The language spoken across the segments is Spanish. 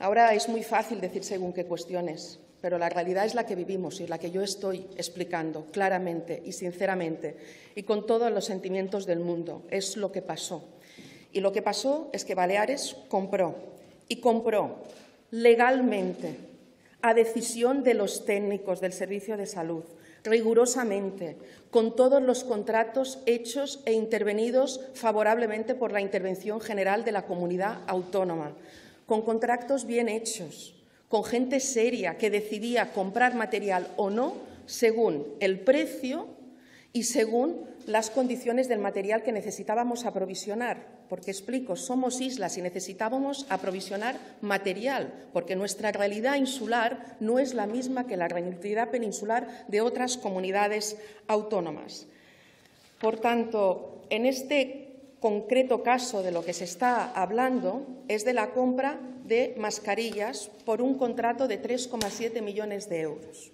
Ahora es muy fácil decir según qué cuestiones, pero la realidad es la que vivimos y la que yo estoy explicando claramente y sinceramente y con todos los sentimientos del mundo. Es lo que pasó. Y lo que pasó es que Baleares compró legalmente, a decisión de los técnicos del Servicio de Salud, rigurosamente, con todos los contratos hechos e intervenidos favorablemente por la Intervención General de la Comunidad Autónoma, con contratos bien hechos, con gente seria que decidía comprar material o no según el precio y según las condiciones del material que necesitábamos aprovisionar. Porque, explico, somos islas y necesitábamos aprovisionar material, porque nuestra realidad insular no es la misma que la realidad peninsular de otras comunidades autónomas. Por tanto, en este concreto caso de lo que se está hablando es de la compra de mascarillas por un contrato de 3,7 millones de euros.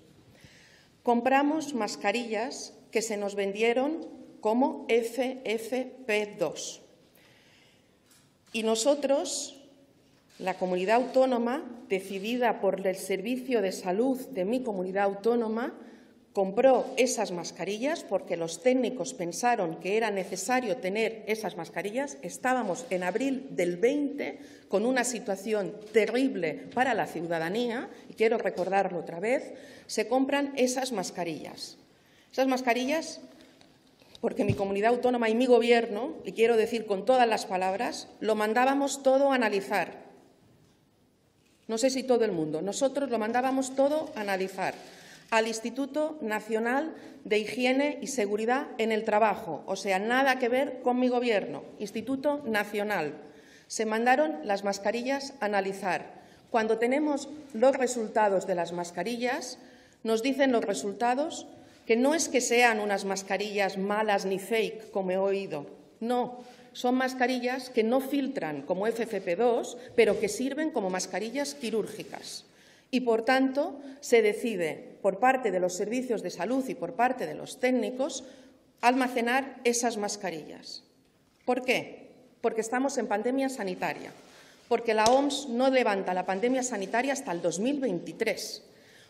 Compramos mascarillas que se nos vendieron como FFP2. Y nosotros, la comunidad autónoma, decidida por el Servicio de Salud de mi comunidad autónoma, compró esas mascarillas porque los técnicos pensaron que era necesario tener esas mascarillas. Estábamos en abril del 20 con una situación terrible para la ciudadanía, y quiero recordarlo otra vez, se compran esas mascarillas. Esas mascarillas porque mi comunidad autónoma y mi Gobierno, y quiero decir con todas las palabras, lo mandábamos todo a analizar. No sé si todo el mundo. Nosotros lo mandábamos todo a analizar al Instituto Nacional de Higiene y Seguridad en el Trabajo, o sea, nada que ver con mi Gobierno, Instituto Nacional. Se mandaron las mascarillas a analizar. Cuando tenemos los resultados de las mascarillas, nos dicen los resultados que no es que sean unas mascarillas malas ni fake, como he oído. No, son mascarillas que no filtran como FFP2, pero que sirven como mascarillas quirúrgicas. Y, por tanto, se decide, por parte de los servicios de salud y por parte de los técnicos, almacenar esas mascarillas. ¿Por qué? Porque estamos en pandemia sanitaria, porque la OMS no levanta la pandemia sanitaria hasta el 2023.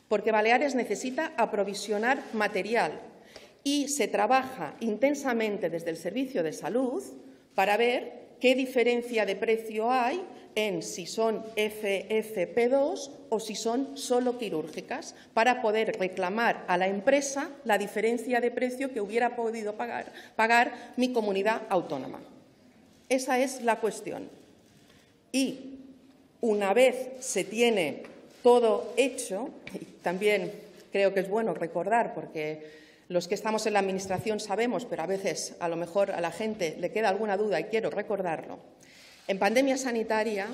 Porque Baleares necesita aprovisionar material y se trabaja intensamente desde el Servicio de Salud para ver qué diferencia de precio hay en si son FFP2 o si son solo quirúrgicas, para poder reclamar a la empresa la diferencia de precio que hubiera podido pagar mi comunidad autónoma. Esa es la cuestión. Y una vez se tiene todo hecho, y también creo que es bueno recordar, porque los que estamos en la Administración sabemos, pero a veces a lo mejor a la gente le queda alguna duda y quiero recordarlo. En pandemia sanitaria,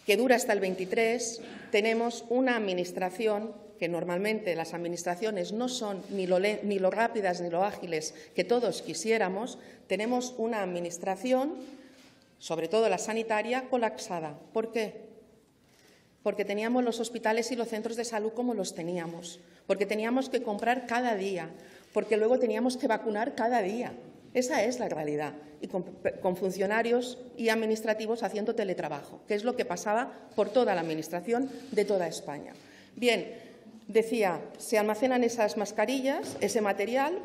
que dura hasta el 23, tenemos una Administración que normalmente las Administraciones no son ni lo rápidas ni lo ágiles que todos quisiéramos. Tenemos una Administración, sobre todo la sanitaria, colapsada. ¿Por qué? Porque teníamos los hospitales y los centros de salud como los teníamos, porque teníamos que comprar cada día, porque luego teníamos que vacunar cada día. Esa es la realidad, y con funcionarios y administrativos haciendo teletrabajo, que es lo que pasaba por toda la Administración de toda España. Bien, decía, se almacenan esas mascarillas, ese material,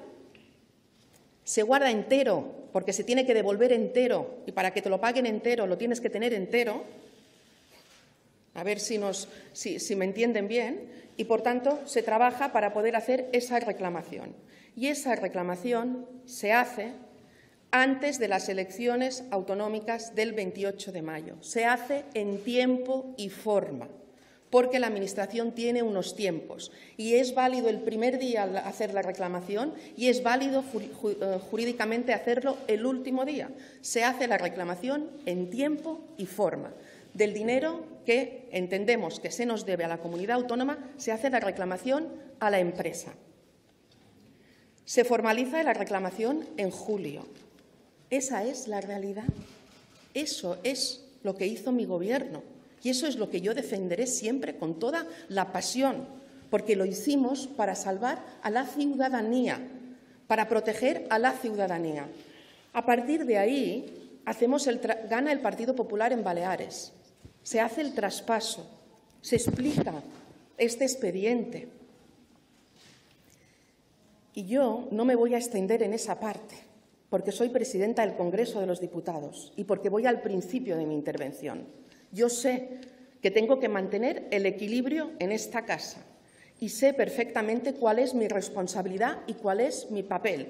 se guarda entero, porque se tiene que devolver entero, y para que te lo paguen entero lo tienes que tener entero. A ver si me entienden bien, y, por tanto, se trabaja para poder hacer esa reclamación. Y esa reclamación se hace antes de las elecciones autonómicas del 28 de mayo. Se hace en tiempo y forma, porque la Administración tiene unos tiempos, y es válido el primer día hacer la reclamación y es válido jurídicamente hacerlo el último día. Se hace la reclamación en tiempo y forma. Del dinero que entendemos que se nos debe a la comunidad autónoma, se hace la reclamación a la empresa. Se formaliza la reclamación en julio. Esa es la realidad. Eso es lo que hizo mi Gobierno y eso es lo que yo defenderé siempre con toda la pasión, porque lo hicimos para salvar a la ciudadanía, para proteger a la ciudadanía. A partir de ahí, gana el Partido Popular en Baleares. Se hace el traspaso se explica este expediente. Y yo no me voy a extender en esa parte, porque soy presidenta del Congreso de los Diputados y porque voy al principio de mi intervención. Yo sé que tengo que mantener el equilibrio en esta casa y sé perfectamente cuál es mi responsabilidad y cuál es mi papel.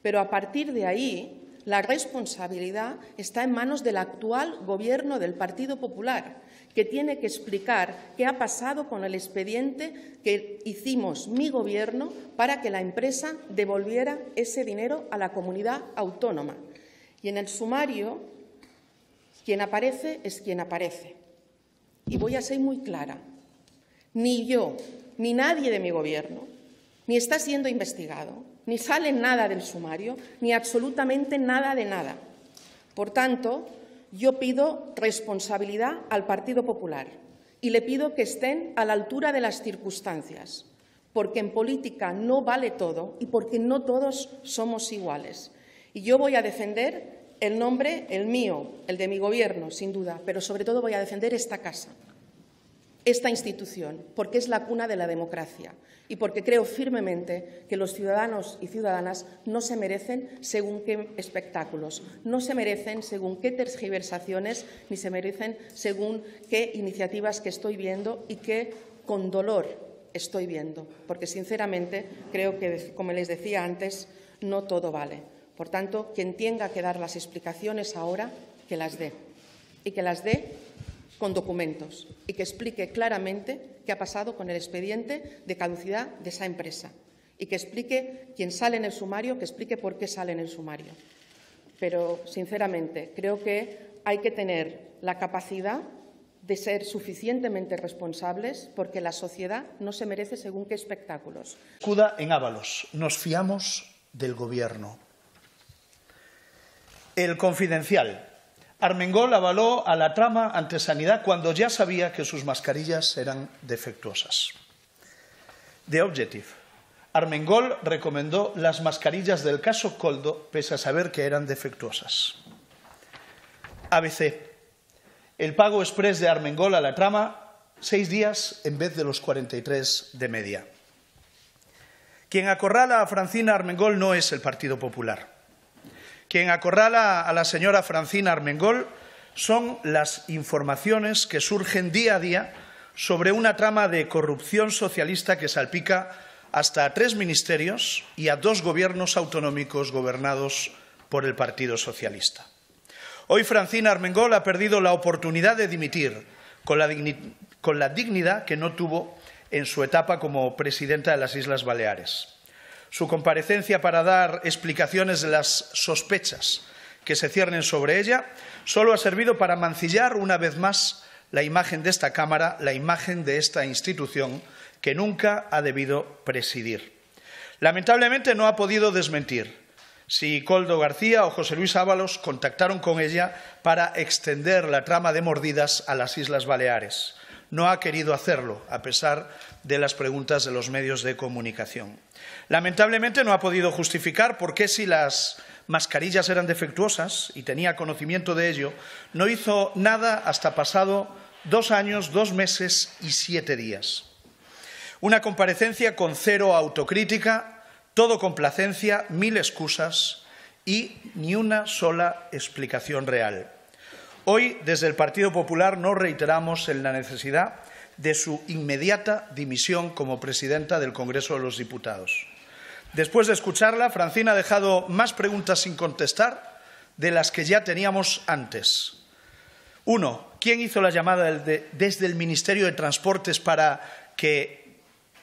Pero a partir de ahí, la responsabilidad está en manos del actual Gobierno del Partido Popular, que tiene que explicar qué ha pasado con el expediente que hicimos mi Gobierno para que la empresa devolviera ese dinero a la comunidad autónoma. Y en el sumario, quien aparece es quien aparece. Y voy a ser muy clara. Ni yo, ni nadie de mi Gobierno, ni está siendo investigado, ni sale nada del sumario, ni absolutamente nada de nada. Por tanto, yo pido responsabilidad al Partido Popular y le pido que estén a la altura de las circunstancias, porque en política no vale todo y porque no todos somos iguales. Y yo voy a defender el nombre, el mío, el de mi Gobierno, sin duda, pero sobre todo voy a defender esta casa, esta institución, porque es la cuna de la democracia y porque creo firmemente que los ciudadanos y ciudadanas no se merecen según qué espectáculos, no se merecen según qué tergiversaciones, ni se merecen según qué iniciativas que estoy viendo y que con dolor estoy viendo, porque sinceramente creo que, como les decía antes, no todo vale. Por tanto, quien tenga que dar las explicaciones ahora, que las dé y que las dé con documentos y que explique claramente qué ha pasado con el expediente de caducidad de esa empresa y que explique quién sale en el sumario, que explique por qué sale en el sumario. Pero, sinceramente, creo que hay que tener la capacidad de ser suficientemente responsables porque la sociedad no se merece según qué espectáculos. Escuda en Ábalos. Nos fiamos del Gobierno. El Confidencial. Armengol avaló a la trama ante Sanidad cuando ya sabía que sus mascarillas eran defectuosas. The Objective. Armengol recomendó las mascarillas del caso Koldo pese a saber que eran defectuosas. ABC. El pago exprés de Armengol a la trama, 6 días en vez de los 43 de media. Quien acorrala a Francina Armengol no es el Partido Popular. Quien acorrala a la señora Francina Armengol son las informaciones que surgen día a día sobre una trama de corrupción socialista que salpica hasta a 3 ministerios y a 2 gobiernos autonómicos gobernados por el Partido Socialista. Hoy Francina Armengol ha perdido la oportunidad de dimitir con la dignidad que no tuvo en su etapa como presidenta de las Islas Baleares. Su comparecencia para dar explicaciones de las sospechas que se ciernen sobre ella solo ha servido para mancillar una vez más la imagen de esta Cámara, la imagen de esta institución que nunca ha debido presidir. Lamentablemente no ha podido desmentir si Koldo García o José Luis Ábalos contactaron con ella para extender la trama de mordidas a las Islas Baleares. No ha querido hacerlo, a pesar de las preguntas de los medios de comunicación. Lamentablemente no ha podido justificar por qué, si las mascarillas eran defectuosas y tenía conocimiento de ello, no hizo nada hasta pasado 2 años, 2 meses y 7 días. Una comparecencia con 0 autocrítica, todo complacencia, 1000 excusas y ni una sola explicación real. Hoy, desde el Partido Popular, nos reiteramos en la necesidad de su inmediata dimisión como presidenta del Congreso de los Diputados. Después de escucharla, Francina ha dejado más preguntas sin contestar de las que ya teníamos antes. 1. ¿Quién hizo la llamada desde el Ministerio de Transportes para que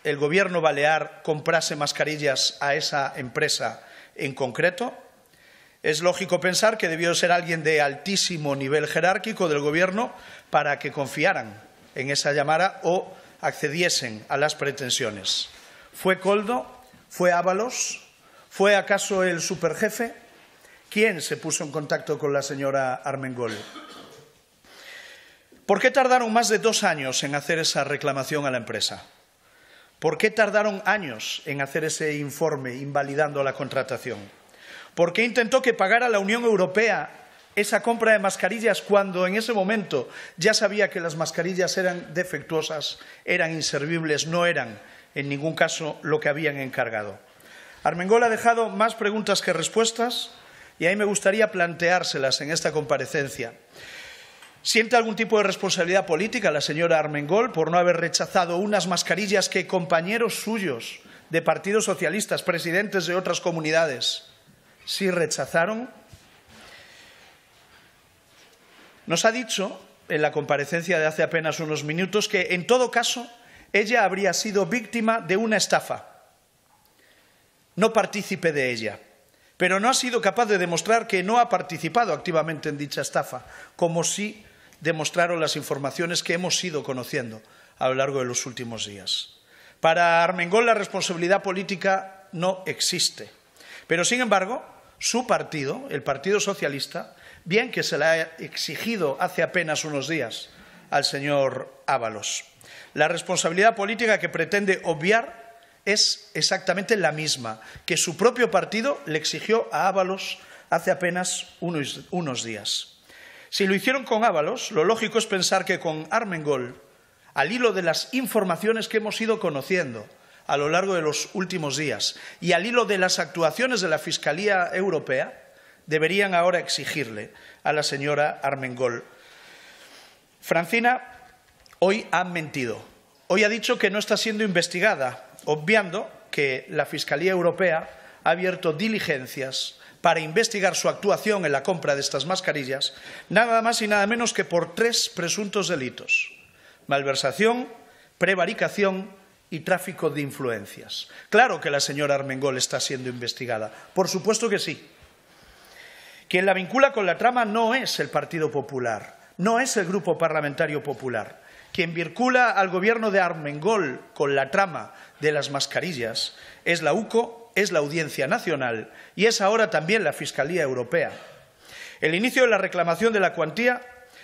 el Gobierno balear comprase mascarillas a esa empresa en concreto? Es lógico pensar que debió ser alguien de altísimo nivel jerárquico del Gobierno para que confiaran en esa llamada o accediesen a las pretensiones. ¿Fue Koldo? ¿Fue Ábalos? ¿Fue acaso el superjefe? ¿Quién se puso en contacto con la señora Armengol? ¿Por qué tardaron más de 2 años en hacer esa reclamación a la empresa? ¿Por qué tardaron años en hacer ese informe invalidando la contratación? ¿Por qué intentó que pagara la Unión Europea esa compra de mascarillas cuando en ese momento ya sabía que las mascarillas eran defectuosas, eran inservibles, no eran en ningún caso lo que habían encargado. Armengol ha dejado más preguntas que respuestas y a mí me gustaría planteárselas en esta comparecencia. ¿Siente algún tipo de responsabilidad política la señora Armengol por no haber rechazado unas mascarillas que compañeros suyos de partidos socialistas, presidentes de otras comunidades, sí rechazaron? Nos ha dicho en la comparecencia de hace apenas unos minutos que, en todo caso, ella habría sido víctima de una estafa, no partícipe de ella, pero no ha sido capaz de demostrar que no ha participado activamente en dicha estafa, como sí demostraron las informaciones que hemos ido conociendo a lo largo de los últimos días. Para Armengol la responsabilidad política no existe, pero sin embargo su partido, el Partido Socialista, bien que se la ha exigido hace apenas unos días al señor Ábalos. La responsabilidad política que pretende obviar es exactamente la misma que su propio partido le exigió a Ábalos hace apenas unos días. Si lo hicieron con Ábalos, lo lógico es pensar que con Armengol, al hilo de las informaciones que hemos ido conociendo a lo largo de los últimos días y al hilo de las actuaciones de la Fiscalía Europea, deberían ahora exigirle a la señora Armengol. Francina hoy ha mentido. Hoy ha dicho que no está siendo investigada, obviando que la Fiscalía Europea ha abierto diligencias para investigar su actuación en la compra de estas mascarillas, nada más y nada menos que por 3 presuntos delitos: malversación, prevaricación y tráfico de influencias. Claro que la señora Armengol está siendo investigada, por supuesto que sí. Quien la vincula con la trama no es el Partido Popular, no es el Grupo Parlamentario Popular. Quien vincula al gobierno de Armengol con la trama de las mascarillas es la UCO, es la Audiencia Nacional y es ahora también la Fiscalía Europea. El inicio de la reclamación de la cuantía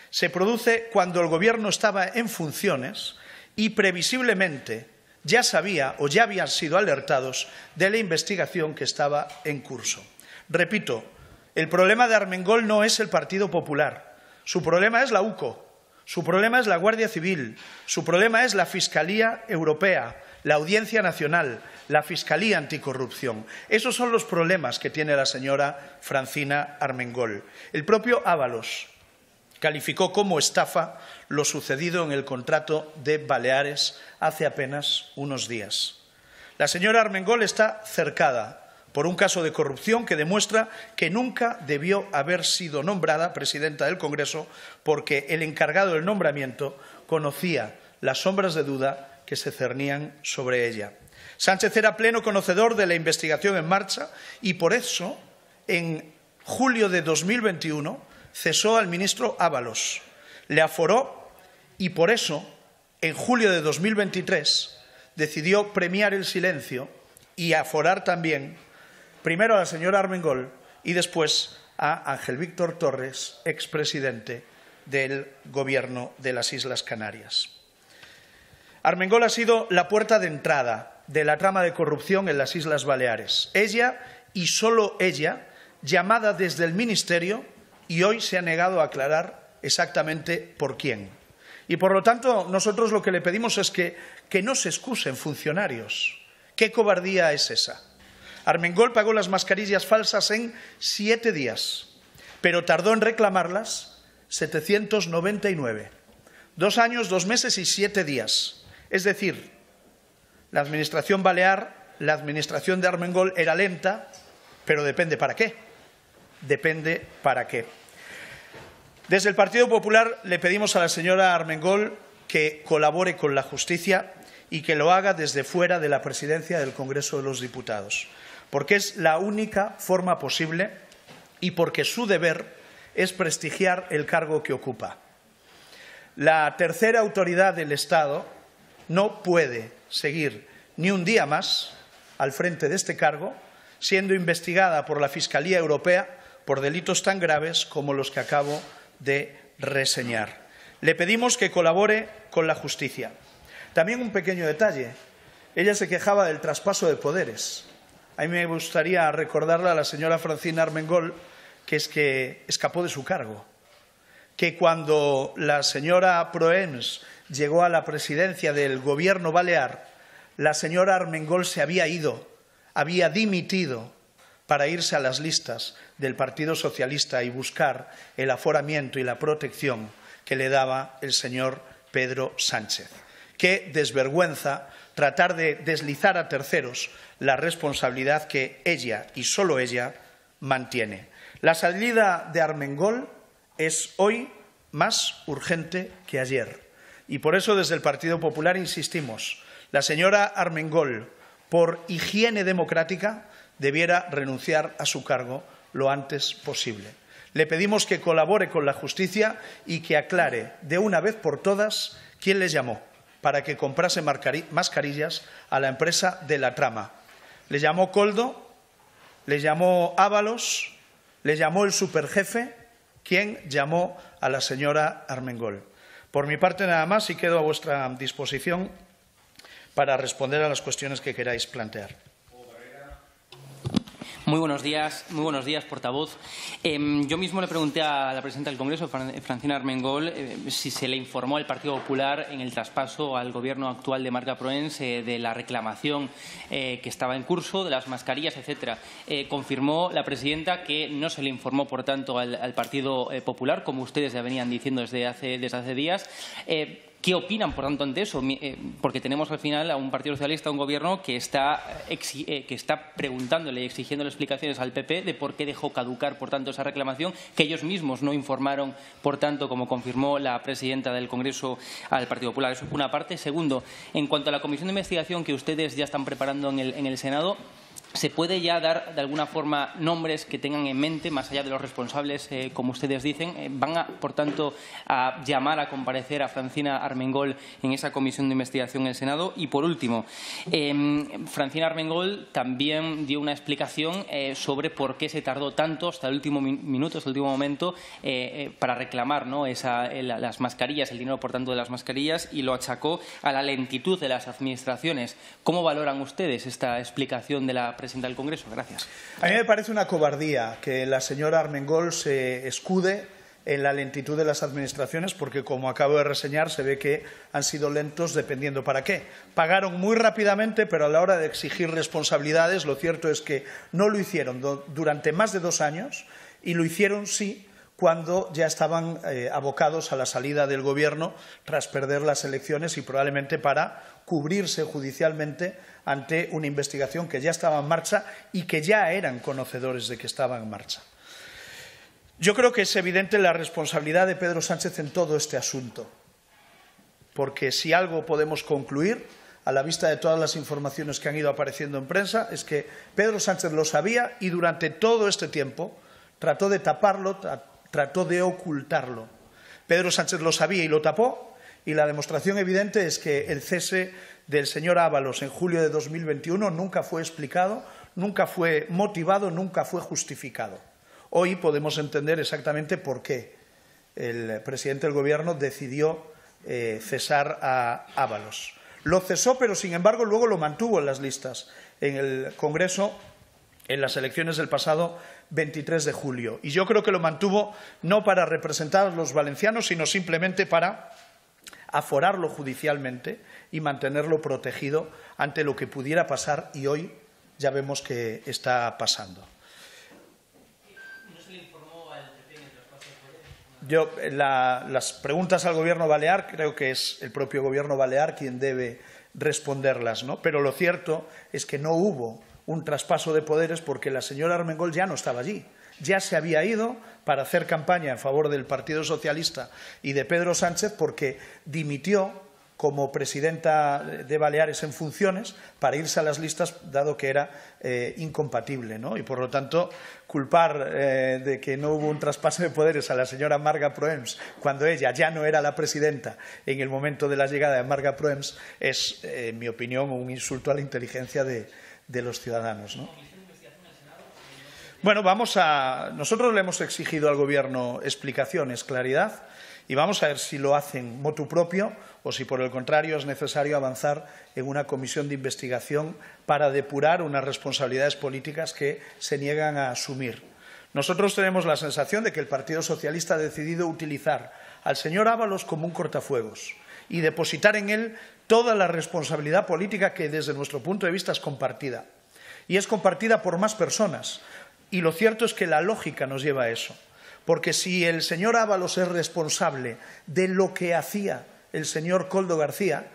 se produce cuando el Gobierno estaba en funciones y previsiblemente ya sabía o ya habían sido alertados de la investigación que estaba en curso. Repito, el problema de Armengol no es el Partido Popular, su problema es la UCO, su problema es la Guardia Civil, su problema es la Fiscalía Europea, la Audiencia Nacional, la Fiscalía Anticorrupción. Esos son los problemas que tiene la señora Francina Armengol. El propio Ábalos calificó como estafa lo sucedido en el contrato de Baleares hace apenas unos días. La señora Armengol está cercada por un caso de corrupción que demuestra que nunca debió haber sido nombrada presidenta del Congreso porque el encargado del nombramiento conocía las sombras de duda que se cernían sobre ella. Sánchez era pleno conocedor de la investigación en marcha y por eso, en julio de 2021, cesó al ministro Ábalos, le aforó y por eso, en julio de 2023, decidió premiar el silencio y aforar también primero a la señora Armengol y después a Ángel Víctor Torres, expresidente del Gobierno de las Islas Canarias. Armengol ha sido la puerta de entrada de la trama de corrupción en las Islas Baleares. Ella, y solo ella, llamada desde el Ministerio, y hoy se ha negado a aclarar exactamente por quién. Y por lo tanto, nosotros lo que le pedimos es que no se excusen funcionarios. ¿Qué cobardía es esa? Armengol pagó las mascarillas falsas en 7 días, pero tardó en reclamarlas 799. 2 años, 2 meses y 7 días. Es decir, la administración balear, la administración de Armengol era lenta, pero depende para qué. Depende para qué. Desde el Partido Popular le pedimos a la señora Armengol que colabore con la justicia y que lo haga desde fuera de la presidencia del Congreso de los Diputados, porque es la única forma posible y porque su deber es prestigiar el cargo que ocupa. La tercera autoridad del Estado no puede seguir ni un día más al frente de este cargo, siendo investigada por la Fiscalía Europea por delitos tan graves como los que acabo de reseñar. Le pedimos que colabore con la justicia. También un pequeño detalle. Ella se quejaba del traspaso de poderes. A mí me gustaría recordarle a la señora Francina Armengol que es que escapó de su cargo, que cuando la señora Proens llegó a la presidencia del Gobierno balear, la señora Armengol se había ido, había dimitido para irse a las listas del Partido Socialista y buscar el aforamiento y la protección que le daba el señor Pedro Sánchez. Qué desvergüenza tratar de deslizar a terceros la responsabilidad que ella y solo ella mantiene. La salida de Armengol es hoy más urgente que ayer y por eso desde el Partido Popular insistimos, la señora Armengol, por higiene democrática, debiera renunciar a su cargo lo antes posible. Le pedimos que colabore con la justicia y que aclare de una vez por todas quién les llamó para que comprase mascarillas a la empresa de La Trama. ¿Le llamó Koldo? ¿Le llamó Ábalos? ¿Le llamó el superjefe? ¿Quién llamó a la señora Armengol? Por mi parte nada más y quedo a vuestra disposición para responder a las cuestiones que queráis plantear. Muy buenos días, portavoz. Yo mismo le pregunté a la presidenta del Congreso, Francina Armengol, si se le informó al Partido Popular en el traspaso al Gobierno actual de Marga Proens de la reclamación que estaba en curso, de las mascarillas, etcétera. Confirmó la presidenta que no se le informó, por tanto, al Partido Popular, como ustedes ya venían diciendo desde hace días. ¿Qué opinan, por tanto, ante eso? Porque tenemos al final a un Partido Socialista, un Gobierno que está preguntándole y exigiéndole explicaciones al PP de por qué dejó caducar, por tanto, esa reclamación, que ellos mismos no informaron, por tanto, como confirmó la presidenta del Congreso, al Partido Popular. Eso por una parte. Segundo, en cuanto a la comisión de investigación que ustedes ya están preparando en el Senado, ¿se puede ya dar, de alguna forma, nombres que tengan en mente, más allá de los responsables, como ustedes dicen? ¿Van, por tanto, a llamar a comparecer a Francina Armengol en esa comisión de investigación en el Senado? Y, por último, Francina Armengol también dio una explicación sobre por qué se tardó tanto, hasta el último minuto, hasta el último momento, para reclamar, ¿no?, las mascarillas, el dinero, por tanto, de las mascarillas, y lo achacó a la lentitud de las administraciones. ¿Cómo valoran ustedes esta explicación de la presidenta del Congreso? Gracias. A mí me parece una cobardía que la señora Armengol se escude en la lentitud de las administraciones porque, como acabo de reseñar, se ve que han sido lentos dependiendo para qué. Pagaron muy rápidamente, pero a la hora de exigir responsabilidades, lo cierto es que no lo hicieron durante más de 2 años y lo hicieron, sí, cuando ya estaban abocados a la salida del Gobierno tras perder las elecciones y probablemente para cubrirse judicialmente ante una investigación que ya estaba en marcha y que ya eran conocedores de que estaba en marcha. Yo creo que es evidente la responsabilidad de Pedro Sánchez en todo este asunto, porque si algo podemos concluir, a la vista de todas las informaciones que han ido apareciendo en prensa, es que Pedro Sánchez lo sabía y durante todo este tiempo trató de taparlo, trató de ocultarlo. Pedro Sánchez lo sabía y lo tapó, y la demostración evidente es que el cese del señor Ábalos en julio de 2021 nunca fue explicado, nunca fue motivado, nunca fue justificado. Hoy podemos entender exactamente por qué el presidente del Gobierno decidió cesar a Ábalos. Lo cesó, pero sin embargo luego lo mantuvo en las listas en el Congreso en las elecciones del pasado 23 de julio. Y yo creo que lo mantuvo no para representar a los valencianos, sino simplemente para aforarlo judicialmente y mantenerlo protegido ante lo que pudiera pasar, y hoy ya vemos que está pasando. ¿No se le informó al PP en el traspaso de poderes? Las preguntas al Gobierno balear creo que es el propio Gobierno balear quien debe responderlas, ¿no? Pero lo cierto es que no hubo un traspaso de poderes porque la señora Armengol ya no estaba allí. Ya se había ido para hacer campaña en favor del Partido Socialista y de Pedro Sánchez porque dimitió como presidenta de Baleares en funciones para irse a las listas, dado que era incompatible, ¿no? Y, por lo tanto, culpar de que no hubo un traspaso de poderes a la señora Marga Proens cuando ella ya no era la presidenta en el momento de la llegada de Marga Proens es, en mi opinión, un insulto a la inteligencia de los ciudadanos, ¿no? Bueno, nosotros le hemos exigido al Gobierno explicaciones, claridad, y vamos a ver si lo hacen motu propio o si, por el contrario, es necesario avanzar en una comisión de investigación para depurar unas responsabilidades políticas que se niegan a asumir. Nosotros tenemos la sensación de que el Partido Socialista ha decidido utilizar al señor Ábalos como un cortafuegos y depositar en él toda la responsabilidad política que desde nuestro punto de vista es compartida. Y es compartida por más personas. Y lo cierto es que la lógica nos lleva a eso. Porque si el señor Ábalos es responsable de lo que hacía el señor Koldo García,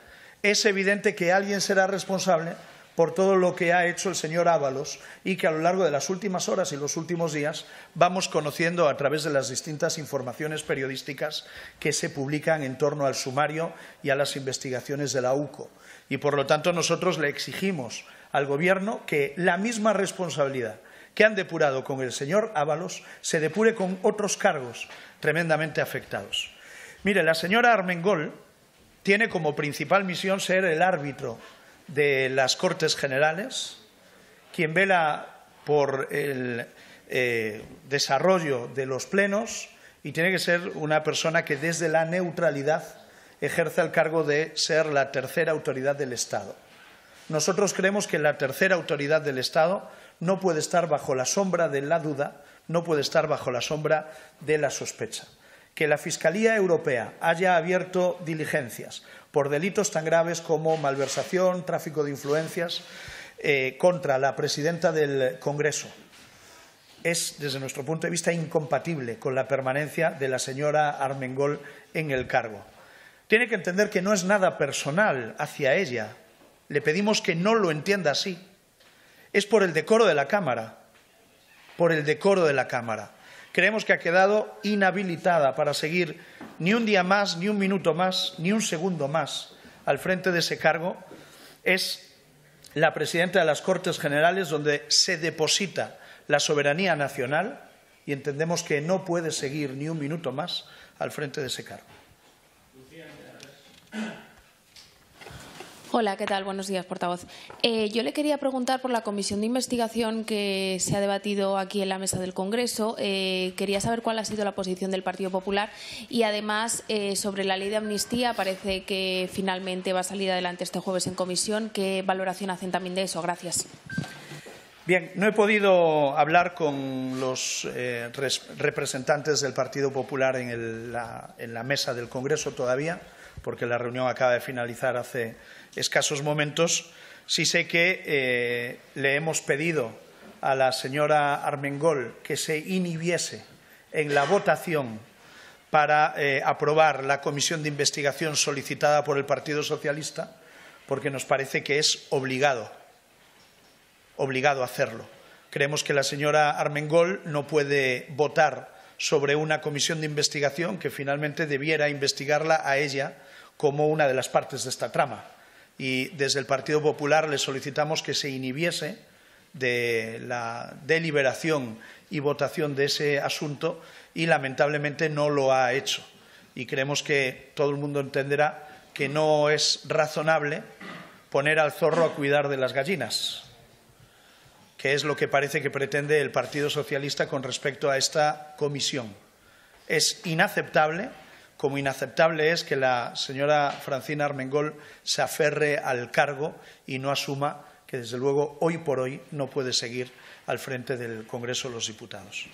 es evidente que alguien será responsable por todo lo que ha hecho el señor Ábalos y que a lo largo de las últimas horas y los últimos días vamos conociendo a través de las distintas informaciones periodísticas que se publican en torno al sumario y a las investigaciones de la UCO. Y, por lo tanto, nosotros le exigimos al Gobierno que la misma responsabilidad que han depurado con el señor Ábalos se depure con otros cargos tremendamente afectados. Mire, la señora Armengol tiene como principal misión ser el árbitro de las Cortes Generales, quien vela por el desarrollo de los plenos y tiene que ser una persona que desde la neutralidad ejerza el cargo de ser la tercera autoridad del Estado. Nosotros creemos que la tercera autoridad del Estado no puede estar bajo la sombra de la duda, no puede estar bajo la sombra de la sospecha. Que la Fiscalía Europea haya abierto diligencias por delitos tan graves como malversación, tráfico de influencias contra la presidenta del Congreso es, desde nuestro punto de vista, incompatible con la permanencia de la señora Armengol en el cargo. Tiene que entender que no es nada personal hacia ella. Le pedimos que no lo entienda así. Es por el decoro de la Cámara. Por el decoro de la Cámara. Creemos que ha quedado inhabilitada para seguir ni un día más, ni un minuto más, ni un segundo más al frente de ese cargo. Es la presidenta de las Cortes Generales, donde se deposita la soberanía nacional, y entendemos que no puede seguir ni un minuto más al frente de ese cargo. Hola, ¿qué tal? Buenos días, portavoz. Yo le quería preguntar por la comisión de investigación que se ha debatido aquí en la mesa del Congreso. Quería saber cuál ha sido la posición del Partido Popular y, además, sobre la ley de amnistía. Parece que finalmente va a salir adelante este jueves en comisión. ¿Qué valoración hacen también de eso? Gracias. Bien, no he podido hablar con los representantes del Partido Popular en la mesa del Congreso todavía, porque la reunión acaba de finalizar hace escasos momentos. Sí sé que le hemos pedido a la señora Armengol que se inhibiese en la votación para aprobar la comisión de investigación solicitada por el Partido Socialista, porque nos parece que es obligado hacerlo. Creemos que la señora Armengol no puede votar sobre una comisión de investigación que finalmente debiera investigarla a ella como una de las partes de esta trama. Y desde el Partido Popular le solicitamos que se inhibiese de la deliberación y votación de ese asunto y, lamentablemente, no lo ha hecho. Y creemos que todo el mundo entenderá que no es razonable poner al zorro a cuidar de las gallinas, que es lo que parece que pretende el Partido Socialista con respecto a esta comisión. Es inaceptable, como inaceptable es que la señora Francina Armengol se aferre al cargo y no asuma que, desde luego, hoy por hoy no puede seguir al frente del Congreso de los Diputados.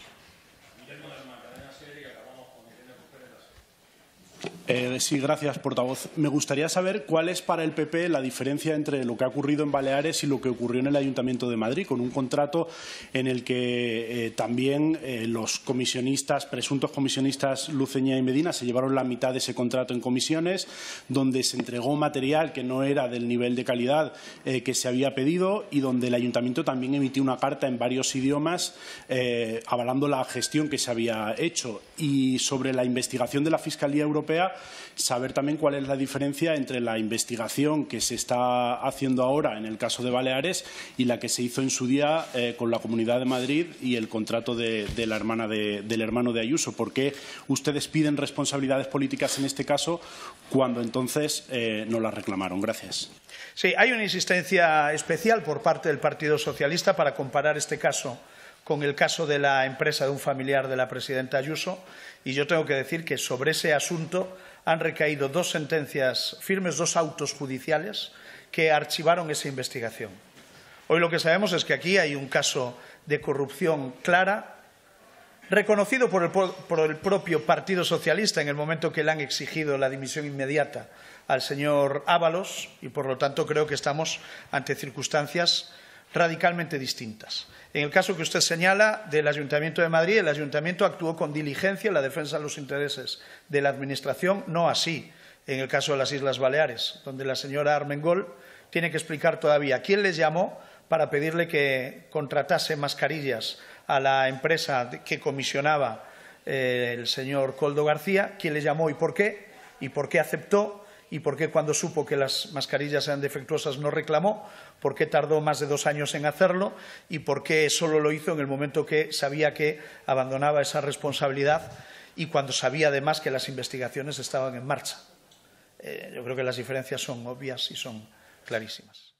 Sí, gracias, portavoz. Me gustaría saber cuál es para el PP la diferencia entre lo que ha ocurrido en Baleares y lo que ocurrió en el Ayuntamiento de Madrid, con un contrato en el que también los comisionistas, presuntos comisionistas Luceña y Medina, se llevaron la mitad de ese contrato en comisiones, donde se entregó material que no era del nivel de calidad que se había pedido y donde el Ayuntamiento también emitió una carta en varios idiomas avalando la gestión que se había hecho. Y sobre la investigación de la Fiscalía Europea, saber también cuál es la diferencia entre la investigación que se está haciendo ahora en el caso de Baleares y la que se hizo en su día con la Comunidad de Madrid y el contrato del hermano de Ayuso. ¿Por qué ustedes piden responsabilidades políticas en este caso cuando entonces no las reclamaron? Gracias. Sí, hay una insistencia especial por parte del Partido Socialista para comparar este caso con el caso de la empresa de un familiar de la presidenta Ayuso, y yo tengo que decir que sobre ese asunto han recaído dos sentencias firmes, dos autos judiciales que archivaron esa investigación. Hoy lo que sabemos es que aquí hay un caso de corrupción clara reconocido por el propio Partido Socialista en el momento que le han exigido la dimisión inmediata al señor Ábalos, y por lo tanto creo que estamos ante circunstancias radicalmente distintas. En el caso que usted señala del Ayuntamiento de Madrid, el Ayuntamiento actuó con diligencia en la defensa de los intereses de la Administración, no así en el caso de las Islas Baleares, donde la señora Armengol tiene que explicar todavía quién les llamó para pedirle que contratase mascarillas a la empresa que comisionaba el señor Koldo García, quién les llamó y por qué aceptó, y por qué cuando supo que las mascarillas eran defectuosas no reclamó, por qué tardó más de 2 años en hacerlo y por qué solo lo hizo en el momento que sabía que abandonaba esa responsabilidad y cuando sabía además que las investigaciones estaban en marcha. Yo creo que las diferencias son obvias y son clarísimas.